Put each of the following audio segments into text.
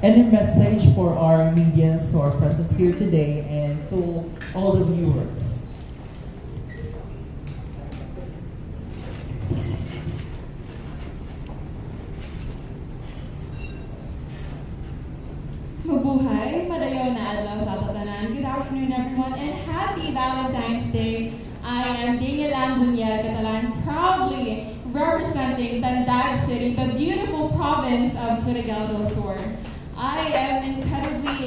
Any message for our medians who are present here today and to all the viewers? Mabuhay, madayaw na adlaw sa tatanan. Good afternoon, everyone, and happy Valentine's Day. I am Dañelle, Catalan, proudly representing Tandag City, the beautiful province of Surigao del Sur. I am incredibly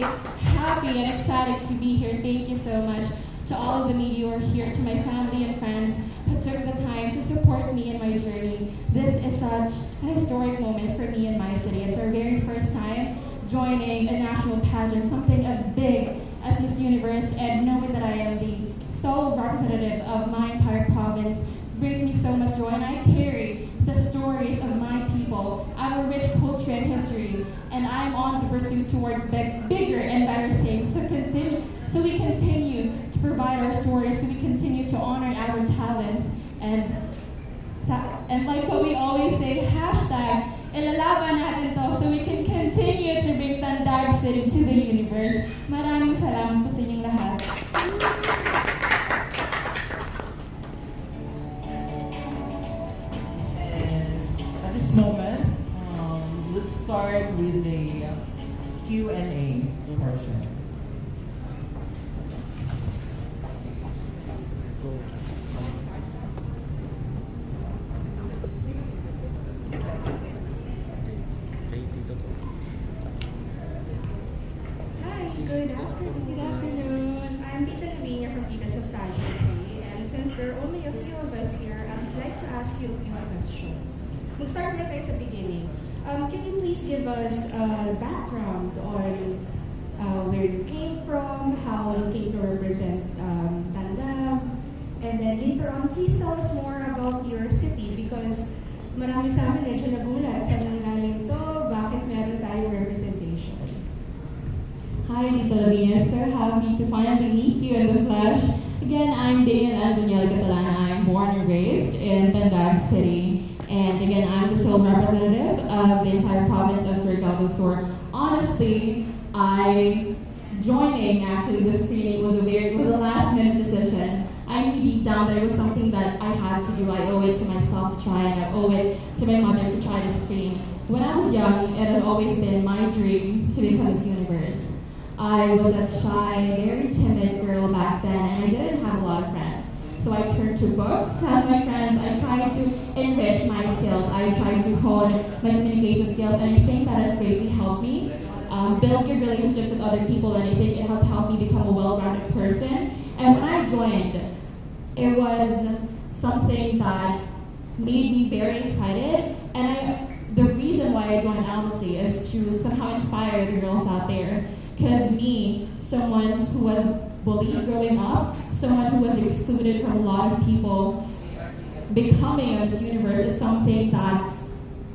happy and ecstatic to be here. Thank you so much to all of the media who are here, to my family and friends who took the time to support me in my journey. This is such a historic moment for me in my city. It's our very first time joining a national pageant, something as big as Miss Universe, and knowing that I am the sole representative of my entire province brings me so much joy, and I carry the stories of my people, our rich culture and history, and I'm on the pursuit towards bigger and better things. So we continue to provide our stories, so we continue to honor our talents, and like what we always say, hashtag, ilalaban natin to so we can continue to bring Tandag City to the universe. Maraming salamat po sa inyong lahat. At this moment, let's start with the Q&A portion. Good afternoon. I'm from Pageant, and since there are only a few of us here, I'd like to ask you a few questions. We'll start right at the beginning. Can you please give us a background on where you came from, how you came to represent Tandag, and then later on, please tell us more about your city because marami sa amin medyo nagulat sa nanggaling to, bakit meron tayong representation. Hi, Dañelle. So happy to finally meet you in the flesh. Again, I'm Dañelle, Catalan. I'm born and raised in Tandag City. And again, I'm the sole representative of the entire province of Surigao del Sur. Honestly, joining actually the screening was a last minute decision. I knew deep down that it was something that I had to do. I owe it to myself to try, and I owe it to my mother to try to screen. When I was young, it had always been my dream to become Miss Universe. I was a shy, very timid girl back then, and I didn't have a lot of friends. So I turned to books as my friends. I tried to enrich my skills. I tried to hone my communication skills, and I think that has greatly helped me build good relationships with other people, and I think it has helped me become a well-rounded person. And when I joined, it was something that made me very excited, and the reason why I joined Advocacy is to somehow inspire the girls out there. Because me, someone who was bullied growing up, someone who was excluded from a lot of people, becoming a Miss Universe is something that's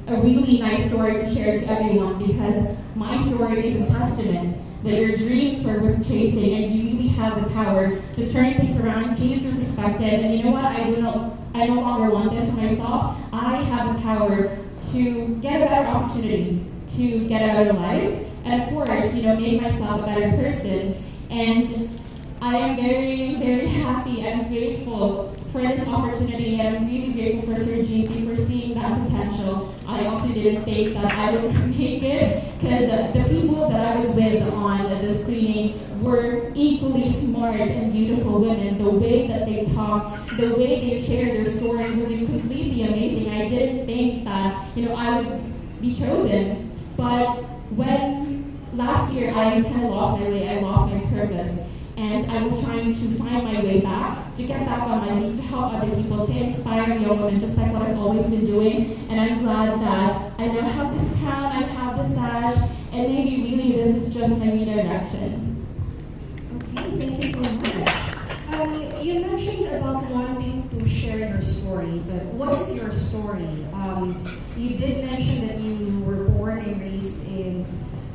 a really nice story to share to everyone, because my story is a testament that your dreams are worth chasing and you really have the power to turn things around, change your perspective, and you know what, I no longer want this for myself. I have the power to get a better opportunity, to get a better life, and of course, make myself a better person. And I am very, very happy and grateful for this opportunity, and I'm really grateful for Sir JP for seeing that potential. I also didn't think that I would make it, because the people that I was with on the screening were equally smart and beautiful women. The way that they talk, the way they shared their story was completely amazing. I didn't think that I would be chosen, but when last year I kind of lost my way, I lost my purpose, and I was trying to find my way back, to get back on my feet, to help other people, to inspire young women, just like what I've always been doing. And I'm glad that I now have this crown, I have this sash, and maybe really this is just my redirection. Okay, thank you so much. You mentioned about wanting to share your story, but what is your story? You did mention that you were born and raised in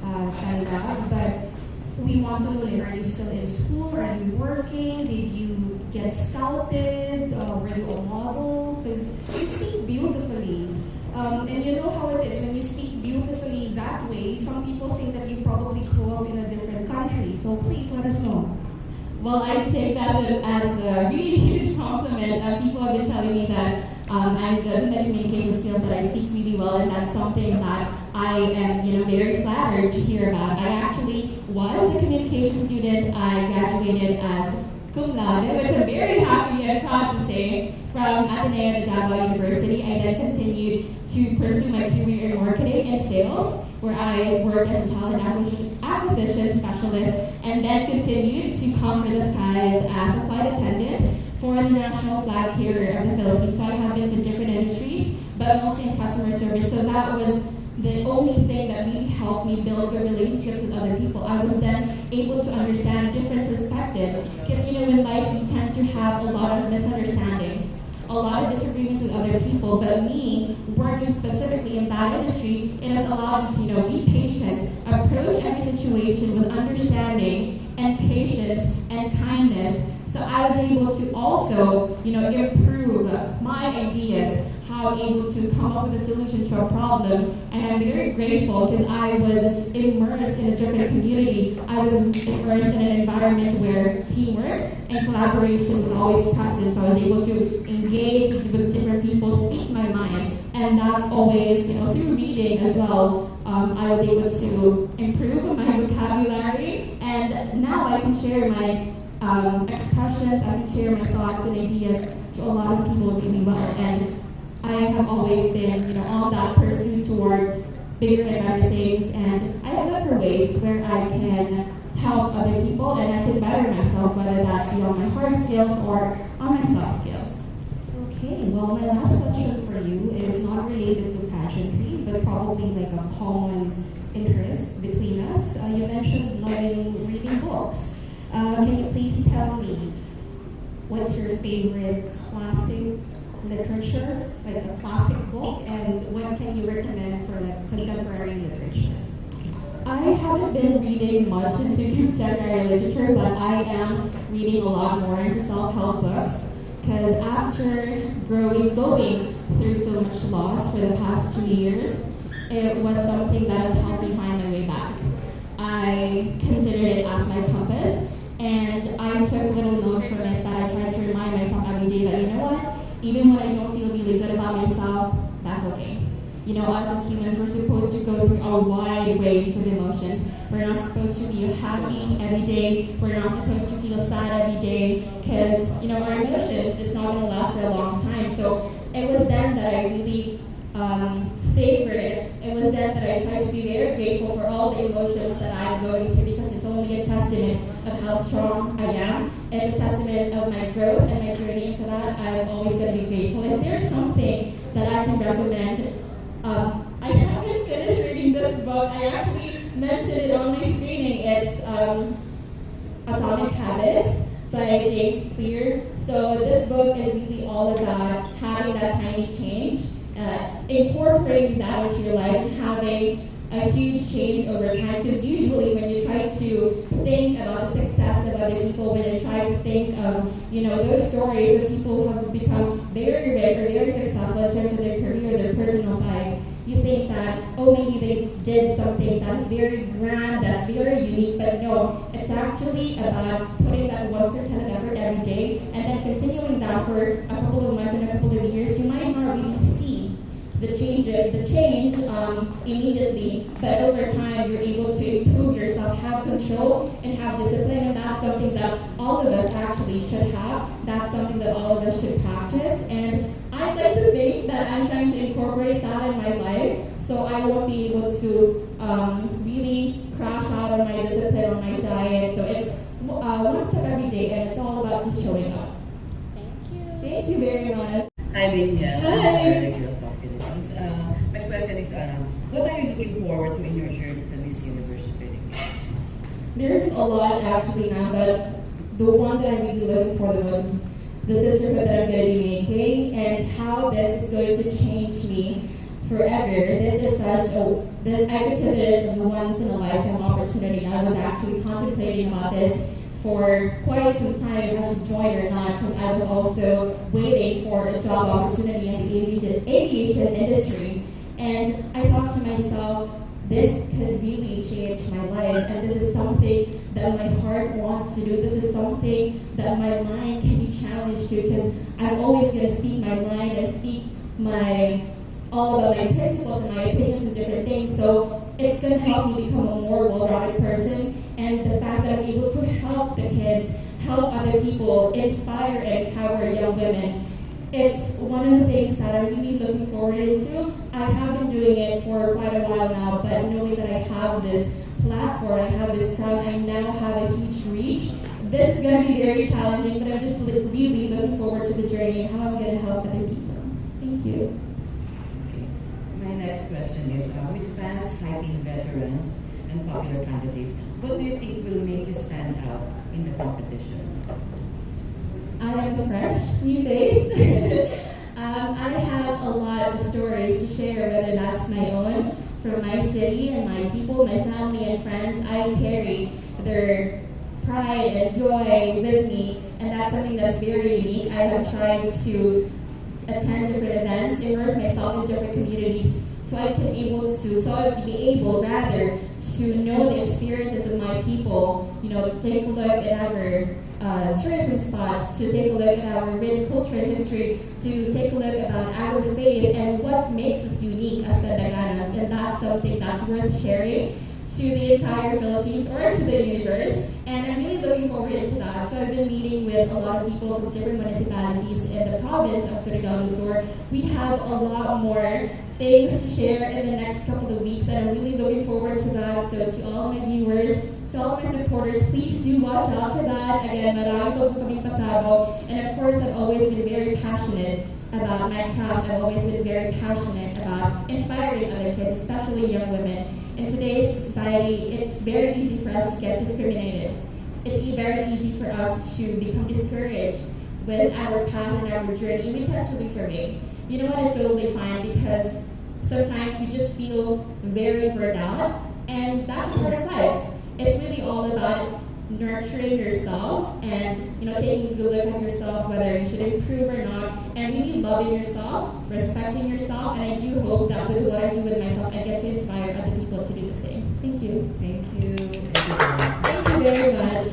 Tandag, but we want to know, are you still in school? Are you working? Did you get scouted? Were you a model? Because you speak beautifully. And you know how it is. When you speak beautifully, that that way, some people think that you probably grew up in a different country. So please let us know. Well, I take that as a really huge compliment. People have been telling me that I'm good at communication skills, that I speak really well, and that's something that I am, very flattered to hear about. I actually was a communication student. I graduated as cum laude, which I'm very happy and proud to say, from Ateneo de Davao University. I then continued to pursue my career in marketing and sales, where I worked as a talent acquisition specialist, and then continued to conquer the skies as a flight attendant for the national flag carrier of the Philippines. So I have been to different industries, but mostly in customer service. So that was the only thing that really helped me build good relationships with other people. I was then able to understand different perspectives. Because in life you tend to have a lot of misunderstandings, a lot of disagreements with other people, but me, working specifically in that industry, it has allowed me to, be patient, approach every situation with understanding and patience and kindness. So I was able to also, improve my ideas, how I'm able to come up with a solution to a problem. And I'm very grateful because I was immersed in a different community. I was immersed in an environment where teamwork and collaboration was always present. So I was able to engage with different people, speak my mind. And that's always, through reading as well, I was able to improve my vocabulary. And now I can share my expressions, I can share my thoughts and ideas to a lot of people really well. And I have always been, on that pursuit towards bigger and better things, and I look for ways where I can help other people and I can better myself, whether that be on my hard skills or on my soft skills. Okay, well, my last question for you is not related to pageantry, but probably like a common interest between us. You mentioned loving reading books. Can you please tell me what's your favorite classic literature, like a classic book, and what can you recommend for like contemporary literature? I haven't been reading much into contemporary literature, but I am reading a lot more into self-help books, because after going through so much loss for the past 2 years, it was something that has helped me find my way back. I considered it as my compass, and I took little notes from it that I tried to remind myself every day that, even when I don't feel really good about myself, that's okay. Us as humans, we're supposed to go through a wide range of emotions. We're not supposed to be happy every day. We're not supposed to feel sad every day, because, our emotions, it's not going to last for a long time. So it was then that I really savored it. It was then that I tried to be very grateful for all the emotions that I'm going through, because it's only a testament of how strong I am. It's a testament of my growth and my journey, and for that, I'm always going to be grateful. If there's something that I can recommend, I haven't finished reading this book. I actually mentioned it on my screening. It's Atomic Habits by James Clear. So this book is really all about having that tiny change, incorporating that into your life, and having a huge change over time. Because usually when you try to think about the success of other people, when you try to think of those stories of people who have become very rich or very successful in terms of their career, their personal life, you think that, maybe they did something that's very grand, that's very unique, but no, it's actually about putting that 1% of effort every day and then continuing that for a couple of months and a couple of years. You might not really see the change immediately, but over time you're able to improve yourself, have control, and have discipline, and that's something that all of us actually should have. That's something that all of us should practice, and I'd like to think that I'm trying to incorporate that in my life, so I won't be able to really crash out on my discipline, on my diet. So it's one step every day, and it's all about just showing up. Thank you. Thank you very much. Hi, Dañelle. Hi. My question is, what are you looking forward to in your journey to Miss Universe Philippines? There's a lot actually now, but the one that I'm really looking for the most is the sisterhood that I'm going to be making, and how this is going to change me forever. This I consider this as a once in a lifetime opportunity. I was actually contemplating about this for quite some time, if I should join or not, because I was also waiting for a job opportunity in the aviation industry. And I thought to myself, this could really change my life, and this is something that my heart wants to do. This is something that my mind can be challenged to, because I'm always going to speak my mind and speak all about my principles and my opinions and different things. So it's going to help me become a more well-rounded person, and the fact that I'm able to help the kids, help other people, inspire and empower young women. It's one of the things that I'm really looking forward to. I have been doing it for quite a while now, but knowing that I have this platform, I have this crown, I now have a huge reach. This is going to be very challenging, but I'm just really looking forward to the journey and how I'm going to help other people. Thank you. Okay. My next question is, with fast-fighting veterans and popular candidates, what do you think will make you stand out in the competition? I am a fresh new face. I have a lot of stories to share, whether that's my own, from my city and my people, my family and friends. I carry their pride and joy with me, and that's something that's very unique. I have tried to attend different events, immerse myself in different communities, so I would be able to know the experiences of my people. You know, take a look at our tourism spots, to take a look at our rich culture and history, to take a look about our faith and what makes us unique as Tandaganas, and that's something that's worth sharing to the entire Philippines or to the universe, and I'm really looking forward to that. So I've been meeting with a lot of people from different municipalities in the province of Surigao Sur. We have a lot more things to share in the next couple of weeks, and I'm really looking forward to that. So to all my viewers, to all my supporters, please do watch out for that. Again, marami po kaming pasabog, and of course I've always been very passionate about my craft. I've always been very passionate about inspiring other kids, especially young women. In today's society, it's very easy for us to get discriminated. It's very easy for us to become discouraged with our path and our journey. We tend to lose our way. You know what? It's totally fine, because sometimes you just feel very burned out, and that's a part of life. It's really all about nurturing yourself and taking a good look at yourself, whether you should improve or not, and really loving yourself, respecting yourself, and I do hope that with what I do with myself, I get to inspire other people to do the same. Thank you. Thank you. Thank you very much.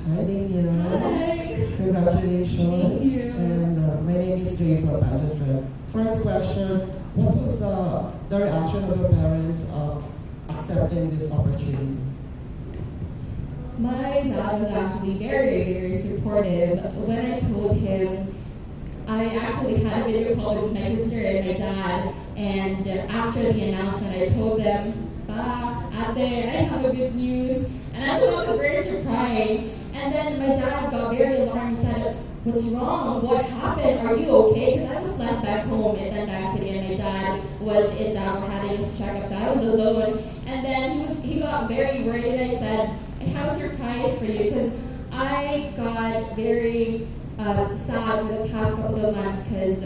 Hi, Dañelle. Hi. Congratulations. Thank you. And my name is Jay from Pageant. First question, what was the reaction of your parents of accepting this opportunity? My dad was actually very, very supportive. When I told him, I actually had a video call with my sister and my dad, and after the announcement, I told them, "Pa, ate, I have a good news," and I was on the verge of crying. And then my dad got very alarmed. He said, "What's wrong? What happened? Are you okay?" Because I was left back home in Tandag City, and my dad was in Davao having his checkup, so I was alone. And then he got very worried, and I said, "I have a surprise for you," because I got very sad for the past couple of months, because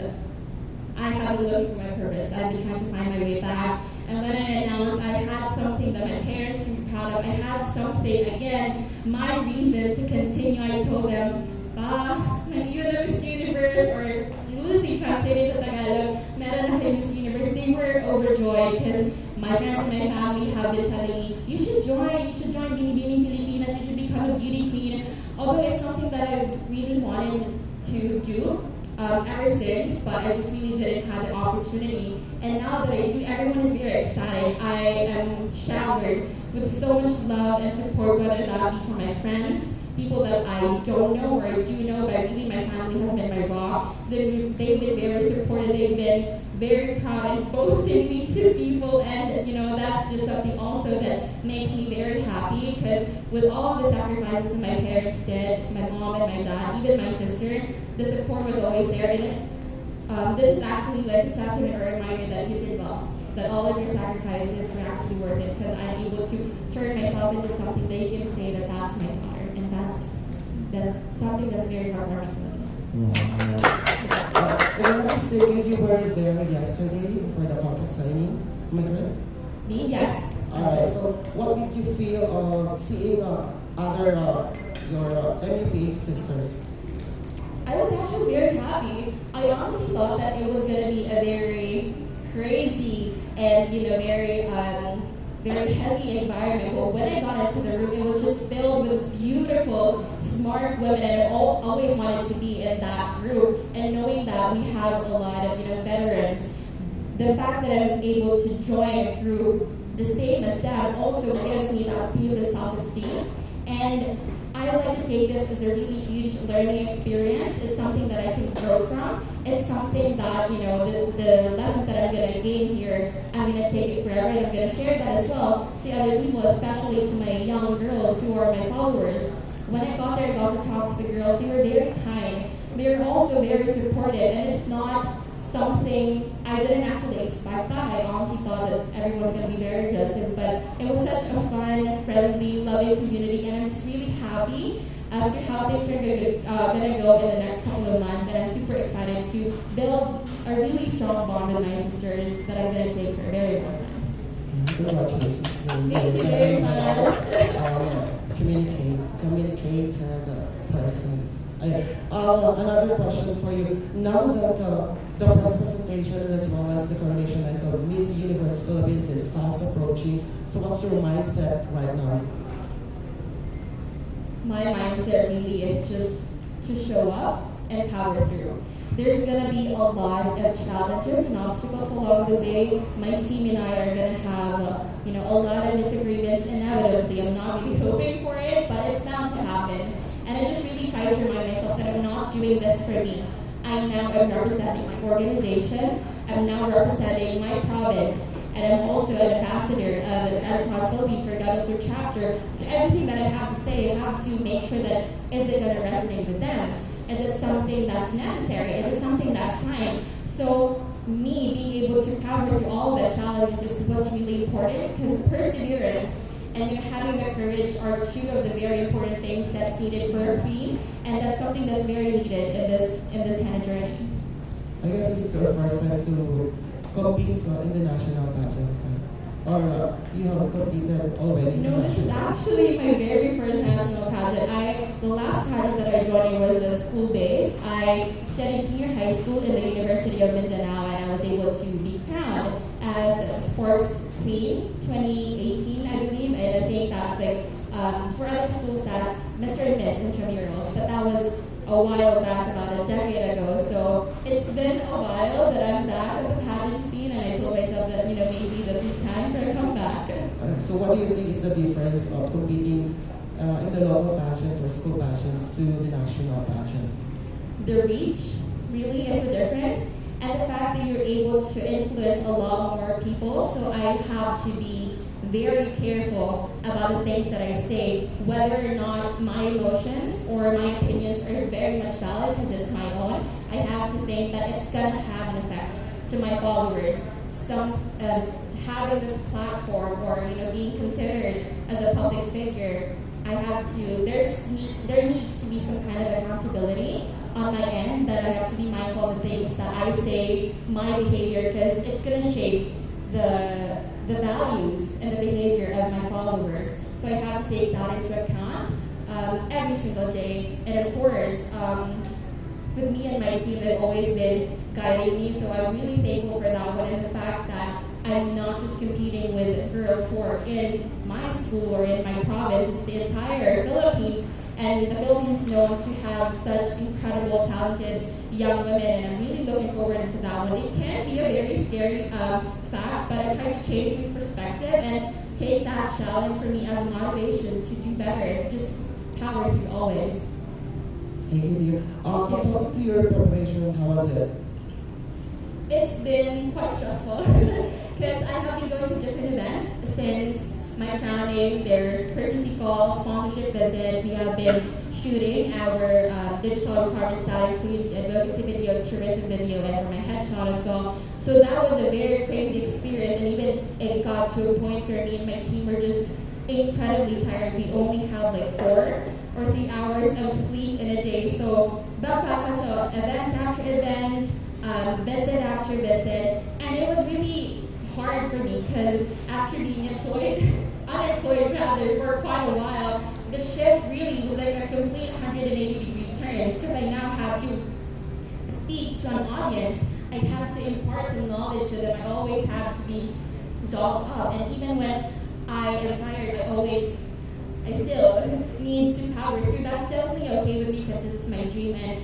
I have been looking for my purpose. I've been trying to find my way back. And when I announced, I had something that my parents can be proud of. I had something, again, my reason to continue. I told them, "Pa, nag-yun na Miss Universe," or loosely translated to Tagalog, meron na kayo Miss Universe. They were overjoyed, because my friends and my family have been telling me, you should join Binibining Pilipinas, you should become a beauty queen. Although it's something that I've really wanted to do ever since, but I just really didn't have the opportunity. And now that I do, everyone is very excited. I am showered with so much love and support, whether that be from my friends, people that I don't know or I do know, but really my family has been my rock. They've been very supportive. They've been very proud and boasting me to people, and that's just something also that makes me very happy, because with all of the sacrifices that my parents did, my mom and my dad, even my sister, the support was always there. And this is actually like a testament or a reminder that you did well, that all of your sacrifices were actually worth it, because I'm able to turn myself into something that you can say that that's my daughter, and that's something that's very heartwarming for me. So you were there yesterday for the contract signing, am I correct? Me? Yes. Alright, so what did you feel seeing other your MUPH sisters? I was actually very happy. I honestly thought that it was going to be a very crazy and and very heavy environment. But when I got into the room, it was just filled with beautiful, smart women, and I always wanted to be in that group. And knowing that we have a lot of veterans, the fact that I'm able to join a group the same as them also gives me that boost of self-esteem. And I like to take this as a really huge learning experience. It's something that I can grow from. It's something that, the lessons that I'm going to gain here, I'm going to take it forever, and I'm going to share that as well to other people, especially to my young girls who are my followers. When I got there, I got to talk to the girls. They were very kind. They were also very supportive, and it's not something I didn't actually expect that. I honestly thought that everyone was going to be very aggressive, but it was such a fun, friendly, loving community, and I'm just really happy as to how things are going to go in the next couple of months, and I'm super excited to build a really strong bond with my sisters that I'm going to take for a very long time. Congratulations. Thank you very much. Communicate person. Another question for you. Now that the press presentation as well as the coronation night of Miss Universe Philippines is fast approaching, so what's your mindset right now? My mindset really is just to show up and power through. There's going to be a lot of challenges and obstacles along the way. My team and I are going to have a lot of disagreements inevitably. I'm not really hoping for it, but it's bound to happen. And I just really try to remind myself that I'm not doing this for me. I now am representing my organization. I'm now representing my province. And I'm also an ambassador of the Red Cross Philippines for Governors chapter. So everything that I have to say, I have to make sure that is it going to resonate with them? Is it something that's necessary? Is it something that's time? So me being able to power through all the challenges is what's really important, because perseverance and having the courage are two of the very important things that's needed for a queen, and that's something that's very needed in this kind of journey. I guess this is your first time to compete in the national pageants, or you have competed already? No, this is actually my very first national pageant. The last pageant that I joined was school-based. I studied senior high school in the University of Mindanao, and I was able to be crowned as sports queen 2018, I believe, and I think that's for other schools that's Mr. and Miss intramurals, but that was a while back, about a decade ago. So it's been a while that I'm back at the pageant scene, and I told myself that maybe this is time for a comeback. So what do you think is the difference of competing in the local pageants or school pageants to the national pageants? The reach really is the difference, and the fact that you're able to influence a lot more people. So I have to be very careful about the things that I say, whether or not my emotions or my opinions are very much valid because it's my own. I have to think that it's going to have an effect to my followers. Having this platform or being considered as a public figure, I have to. There needs to be some kind of accountability on my end, that I have to be mindful of the things that I say, my behavior, because it's going to shape the values and the behavior of my followers. So I have to take that into account every single day. And of course, with me and my team, they've always been guiding me. So I'm really thankful for that one, and the fact that I'm not just competing with girls who are in my school or in my province. It's the entire Philippines. And the Philippines is known to have such incredible, talented young women, and I'm really looking forward to that one. It can be a very scary fact, but I try to change my perspective and take that challenge for me as a motivation to do better, to just power through always. Thank you, dear. Talking to your preparation, how was it? It's been quite stressful because I have been going to different events since my crowning. There's courtesy calls, sponsorship visit. We have been shooting our digital requirements that includes advocacy video, tourism video, and for my headshot as well. So that was a very crazy experience, and even it got to a point where me and my team were just incredibly tired. We only had 4 or 3 hours of sleep in a day. So back to event after event, visit after visit, and it was really hard for me because after being unemployed rather, for quite a while, the shift really was like a complete 180-degree turn because I now have to speak to an audience. I have to impart some knowledge to them. I always have to be dolled up. And even when I am tired, I still need to power through. That's definitely okay with me because this is my dream. And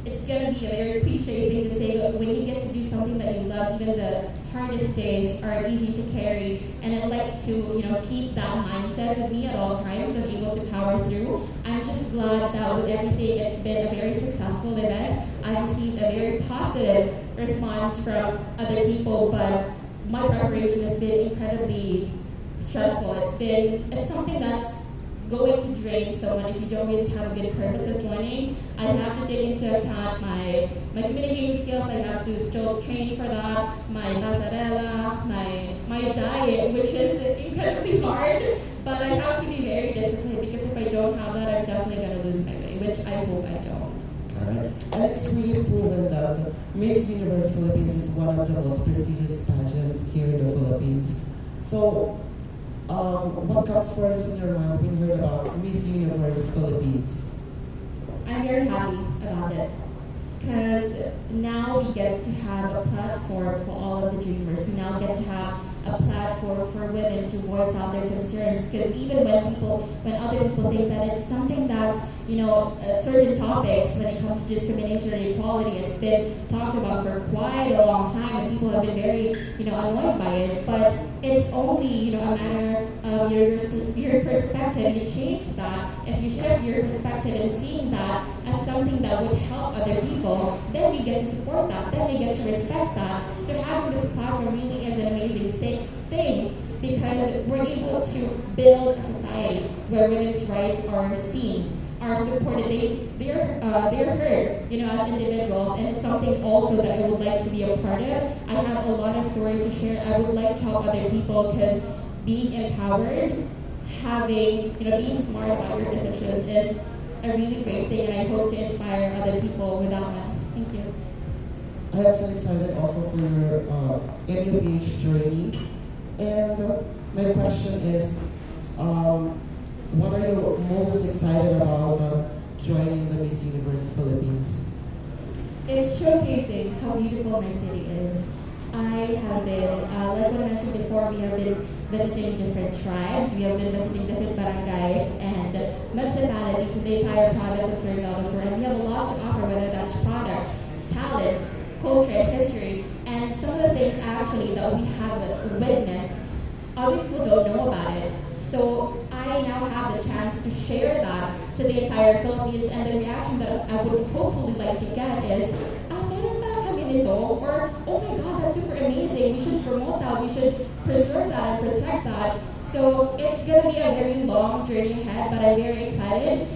it's gonna be a very cliche thing to say, but when you get to do something that you love, even the hardest days are easy to carry. And I like to, keep that mindset with me at all times and be able to power through. I'm just glad that with everything, it's been a very successful event. I received a very positive response from other people, but my preparation has been incredibly stressful. It's something that's going to drain someone if you don't really have a good purpose of joining. I have to take into account my communication skills. I have to still train for that, my pasarela, my diet, which is incredibly hard, but I have to be very disciplined because if I don't have that, I'm definitely going to lose my way, which I hope I don't. Alright. And it's really proven that Miss Universe Philippines is one of the most prestigious pageant here in the Philippines. So, what comes first in your mind when you heard about Miss Universe Philippines? I'm very happy about it because now we get to have a platform for all of the dreamers. We now get to have a platform for women to voice out their concerns, because even when other people think that it's something that's, certain topics when it comes to discrimination and equality, it's been talked about for quite a long time and people have been very, annoyed by it, but it's only, a matter of your perspective. You change that. If you shift your perspective and seeing that as something that would help other people, then we get to support that. Then we get to respect that. So having this platform really is an amazing thing because we're able to build a society where women's rights are seen, are supported, they're heard, as individuals, and it's something also that I would like to be a part of. I have a lot of stories to share. I would like to help other people because being empowered, being smart about your decisions is a really great thing, and I hope to inspire other people with that one. Thank you. I am so excited also for your MUPH journey. And my question is, what are you most excited about joining the Miss Universe Philippines? It's showcasing how beautiful my city is. I have been, like what I mentioned before, we have been visiting different tribes, we have been visiting different barangays and municipalities in the entire province of Surigao del Sur, and we have a lot to offer, whether that's products, talents, culture, and history, and some of the things actually that we have witnessed, other people don't know about it. So I now have the chance to share that to the entire Philippines, and the reaction that I would hopefully like to get is, meron ba kami nito? Or, oh my God, that's super amazing. We should promote that. We should preserve that and protect that. So it's going to be a very long journey ahead, but I'm very excited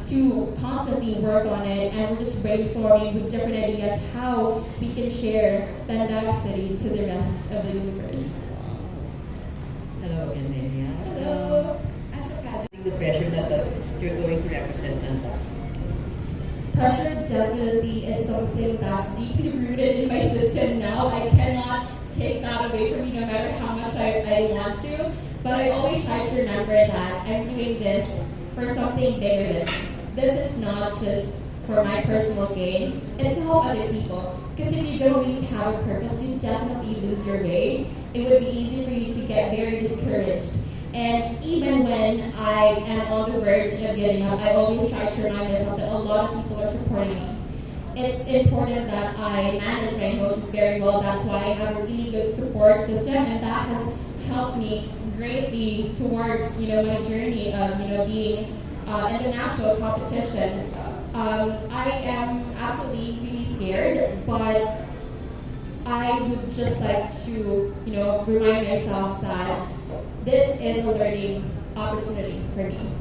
to constantly work on it, and we're just brainstorming with different ideas how we can share Tandag City to the rest of the universe. Hello again, Dañelle. Hello. As a pageant, the pressure that you're going to represent Tandag City. Pressure definitely is something that's deeply rooted in my system now. I cannot take that away from me no matter how much I want to. But I always try to remember that I'm doing this for something bigger than me. This is not just for my personal gain. It's to help other people. Because if you don't really have a purpose, you definitely lose your way. It would be easy for you to get very discouraged. And even when I am on the verge of giving up, I always try to remind myself that a lot of people are supporting me. It's important that I manage my emotions very well. That's why I have a really good support system, and that has helped me greatly towards my journey of being in the national competition. I am absolutely really scared, but I would just like to remind myself that this is a learning opportunity for me.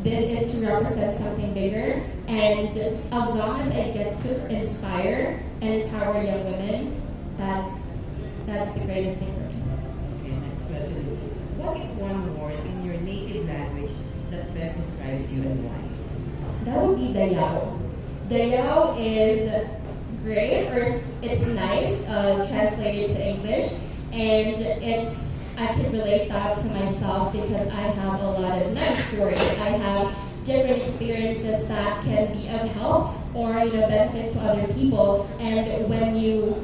This is to represent something bigger, and as long as I get to inspire and empower young women, that's the greatest thing for me. Okay, next question is, what is one word in your native language that best describes you and why? That would be Dañelle. Dañelle is great, or it's nice, translated to English, and I can relate that to myself because I have a lot of nice stories. I have different experiences that can be of help or benefit to other people. And when you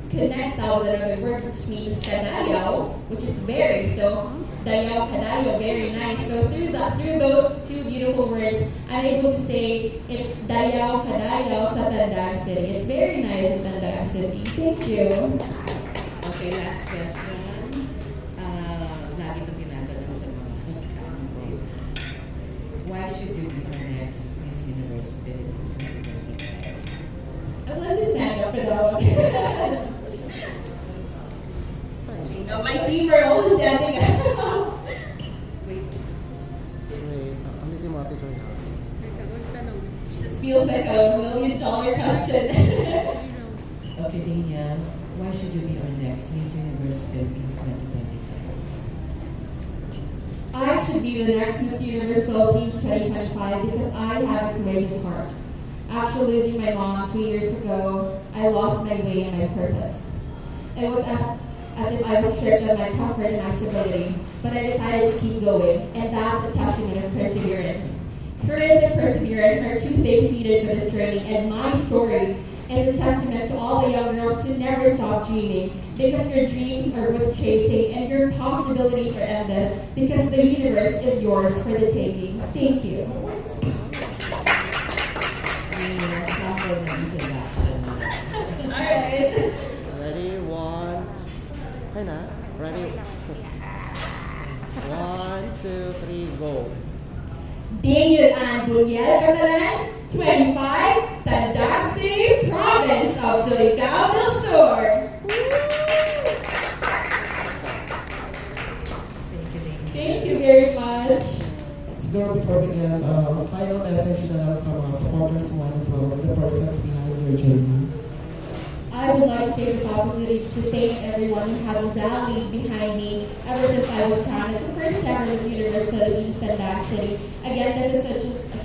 connect that with another word which means kadayaw, which is very. So dayaw, kadayaw, very nice. So through those two beautiful words, I'm able to say it's dayaw, kadayaw sa Tandag City. It's very nice in Tandag City. Thank you. Okay, last question. Lagi ito tinatanong sa mga candidates. Why should you be our next Miss Universe Philippines 2025? I'd love to stand up for that one. My team are all standing up. This feels like a $1 million question. Okay, Dañelle, why should you be our next Miss Universe Philippines 2025? I should be the next Miss Universe Philippines 2025 because I have a courageous heart. After losing my mom 2 years ago, I lost my way and my purpose. It was as if I was stripped of my comfort and my stability, but I decided to keep going, and that's a testament of perseverance. Courage and perseverance are two things needed for this journey, and my story is a testament to all the young girls to never stop dreaming, because your dreams are worth chasing and your possibilities are endless, because the universe is yours for the taking. Thank you. Alright. Ready? One. Okay na? Ready? 1, 2, 3, go. Dañelle and Catalan, Catalan, 25, Tandag City, province of Surigao del Sur. Thank you very much. Siguro before we begin, final message na lang sa mga supporters mo as well as the persons behind your journey. I would like to take this opportunity to thank everyone who has rallied behind me ever since I was crowned as the first ever Miss Universe Philippines Tandag City. Again, this is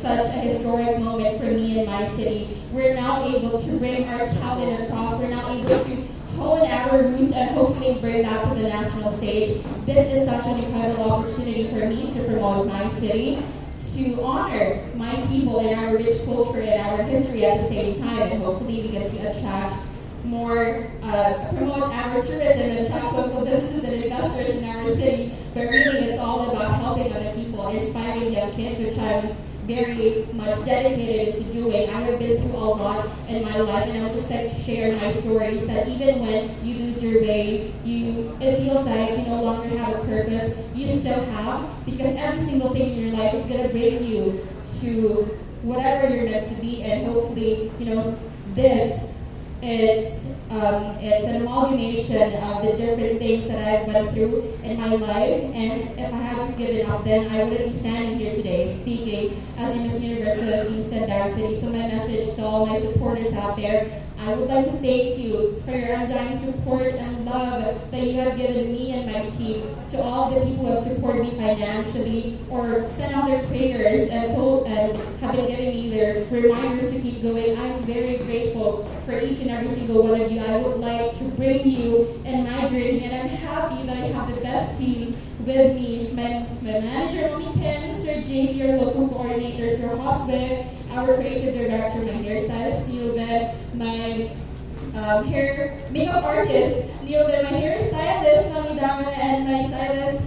such a historic moment for me and my city. We're now able to bring our talent across. We're now able to hone our roots and hopefully bring that to the national stage. This is such an incredible opportunity for me to promote my city, to honor my people and our rich culture and our history at the same time, and hopefully we get to attract more, promote our tourism and attract local businesses and investors in our city. But really, it's all about helping other people, inspiring young kids, which I'm very much dedicated to doing. I have been through a lot in my life, and I would just like to share my stories that even when you lose your way, it feels like you no longer have a purpose. You still have, because every single thing in your life is going to bring you to whatever you're meant to be, and hopefully, it's an amalgamation of the different things that I've went through in my life, and if I had just given up, then I wouldn't be standing here today speaking as a Miss Universe Philippines Tandag City. So my message to all my supporters out there, I would like to thank you for your undying support and love that you have given me and my team. To all the people who have supported me financially or sent out their prayers and have been giving me their reminders to keep going, I'm very grateful for each and every single one of you. I would like to bring you in my journey, and I'm happy that I have the best team with me. My manager, Ken, Mr. JP, our local coordinators, your husband, our creative director, my hairstylist, Neilben, my makeup artist, Neilben, my hairstylist, Mami Dawn, and my stylist,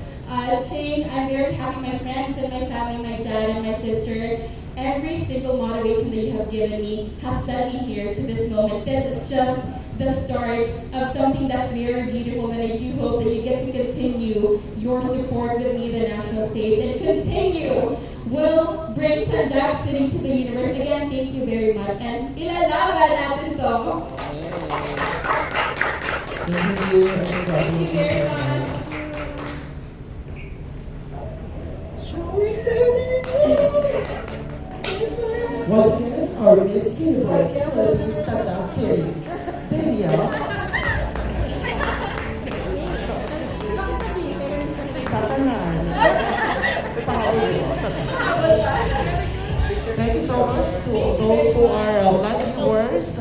Shane. I'm very happy, my friends and my family, my dad and my sister. Every single motivation that you have given me has led me here to this moment. This is just the start of something that's very beautiful, and I do hope that you get to continue your support with me in the national stage and continue. We'll bring Tandag City to the universe. Again, thank you very much. And ilalaban natin to. Thank you. Thank you very much. Once again, our Miss Universe Philippines Tandag City, Dañelle. Catalan. Thank you so much to those who are live viewers.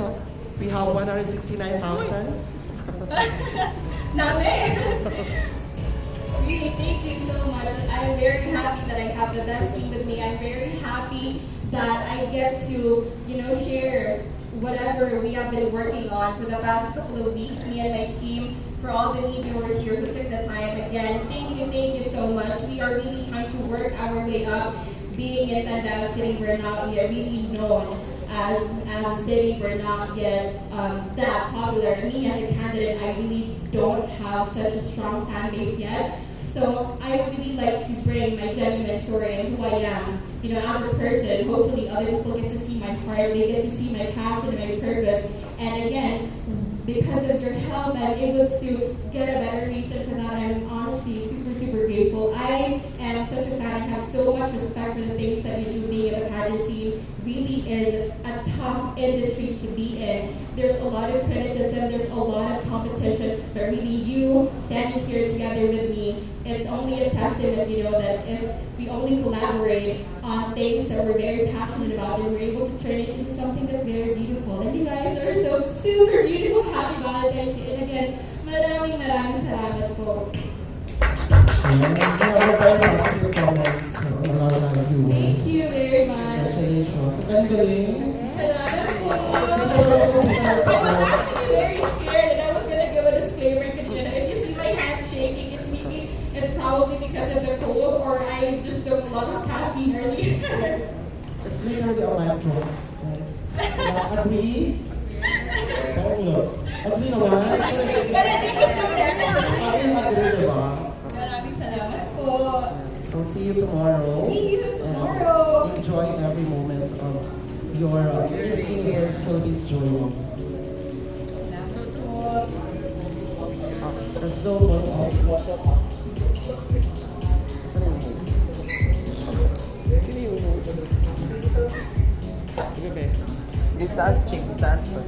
We have 169,000. Nothing. Really, thank you so much. I'm very happy that I have the best team with me. I'm very happy that I get to, share whatever we have been working on for the past couple of weeks, me and my team, for all the media who are here who took the time. Again, thank you so much. We are really trying to work our way up. Being in Tandag City, we're not yet really known as a city. We're not yet that popular. Me as a candidate, I really don't have such a strong fan base yet. So I would really like to bring my genuine story and who I am, as a person. Hopefully other people get to see my heart, they get to see my passion and my purpose. And again, because of your help, I'm able to get a better reach, and for that I'm honestly super grateful. I am such a fan and have so much respect for the things that you do. Being in the pageant scene really is a tough industry to be in. There's a lot of criticism, there's a lot of competition, but really you standing here together with me, it's only a testament, that if we only collaborate on things that we're very passionate about, then we're able to turn it into something that's very beautiful. And you guys are so super beautiful. Happy Valentine's Day. And again, maraming salamat po. Thank you very much. Congratulations. Ang galing. Salamat po. I was actually very scared and I was gonna give a disclaimer because if you see my hand shaking, it's probably because of the cold or I just took a lot of caffeine earlier. It's literally a mic drop. Agree? Agree naman? But hindi ko sure. Agree, diba? Maraming salamat po. So see you tomorrow. See you tomorrow. And enjoy every moment of your Miss Universe Philippines journey. Salamat po. Let's go for Sino yung Sige, be. Di taas, ching. Taas pa.